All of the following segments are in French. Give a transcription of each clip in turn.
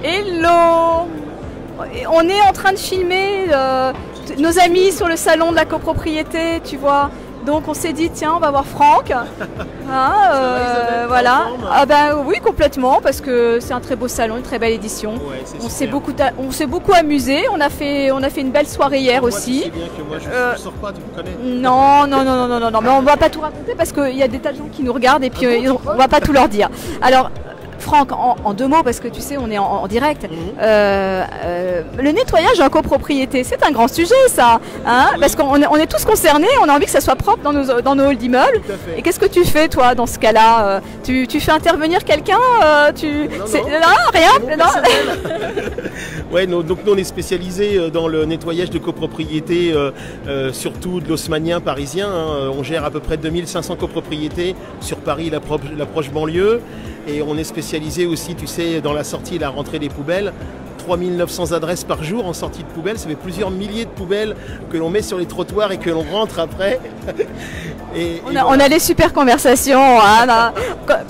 Hello! On est en train de filmer nos amis sur le salon de la copropriété, tu vois. Donc on s'est dit, tiens, on va voir Franck. Voilà. Ah ben oui, complètement, parce que c'est un très beau salon, une très belle édition. Ouais, on s'est beaucoup amusé. On a fait une belle soirée hier aussi. Tu sais bien que moi je sors pas, tu me connais. Non, mais on va pas tout raconter parce qu'il y a des tas de gens qui nous regardent et puis on va pas tout leur dire. Alors, Franck, en deux mots, parce que tu sais, on est en direct. Le nettoyage en copropriété, c'est un grand sujet, ça. Hein, oui. Parce qu'on est tous concernés, on a envie que ça soit propre dans nos halls d'immeubles. Et qu'est-ce que tu fais, toi, dans ce cas-là? Tu fais intervenir quelqu'un? Rien. Ouais, donc nous, on est spécialisé dans le nettoyage de copropriétés, surtout de l'haussmannien parisien. Hein. On gère à peu près 2500 copropriétés sur Paris, l'approche banlieue. Et on est spécialisé aussi, tu sais, dans la sortie et la rentrée des poubelles. 3900 adresses par jour en sortie de poubelles, ça fait plusieurs milliers de poubelles que l'on met sur les trottoirs et que l'on rentre après. On a des super conversations. Hein,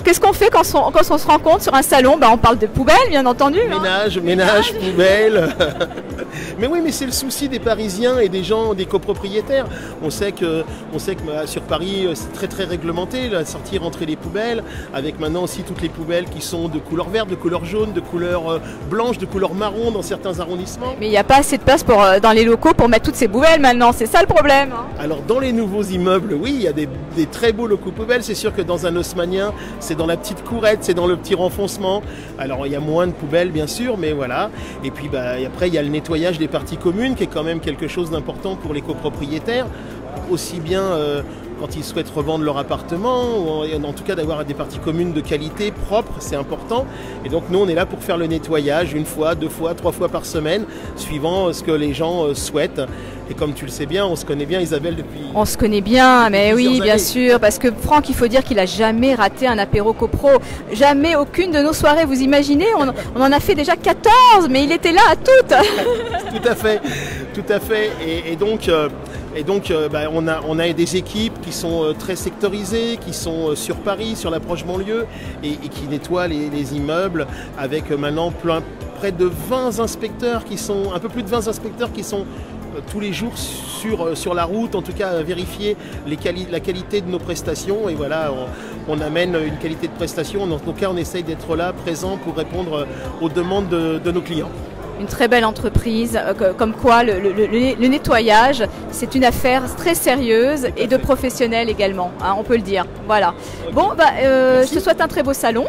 qu'est-ce qu'on fait quand on se rencontre sur un salon? On parle de poubelles, bien entendu. Ménage, poubelles. Mais oui, mais c'est le souci des Parisiens et des gens, des copropriétaires. On sait que sur Paris, c'est très très réglementé, la sortie et rentrée des poubelles, avec maintenant aussi toutes les poubelles qui sont de couleur verte, de couleur jaune, de couleur blanche, de couleur marron dans certains arrondissements. Mais il n'y a pas assez de place dans les locaux pour mettre toutes ces poubelles maintenant, c'est ça le problème. Hein. Alors dans les nouveaux immeubles, oui, il y a des très beaux locaux poubelles. C'est sûr que dans un haussmannien, c'est dans la petite courette, c'est dans le petit renfoncement. Alors il y a moins de poubelles bien sûr, mais voilà. Et puis après il y a le nettoyage des parties communes qui est quand même quelque chose d'important pour les copropriétaires, aussi bien quand ils souhaitent revendre leur appartement, ou en tout cas d'avoir des parties communes de qualité, propres, c'est important. Et donc nous on est là pour faire le nettoyage une fois, deux fois, trois fois par semaine, suivant ce que les gens souhaitent. Et comme tu le sais bien, on se connaît bien Isabelle depuis... On se connaît bien, mais oui, bien sûr, parce que Franck, il faut dire qu'il a jamais raté un apéro copro, jamais aucune de nos soirées, vous imaginez, on en a fait déjà 14, mais il était là à toutes. Tout à fait, et donc on a des équipes qui sont très sectorisées, qui sont sur Paris, sur l'approche banlieue, et qui nettoient les immeubles avec maintenant près de 20 inspecteurs un peu plus de 20 inspecteurs qui sont tous les jours sur la route, en tout cas à vérifier la qualité de nos prestations. Et voilà, on amène une qualité de prestation. En tout cas, on essaye d'être là, présent pour répondre aux demandes de nos clients. Une très belle entreprise, comme quoi le nettoyage, c'est une affaire très sérieuse et de professionnels également, hein, on peut le dire. Voilà. Bon, je te souhaite un très beau salon.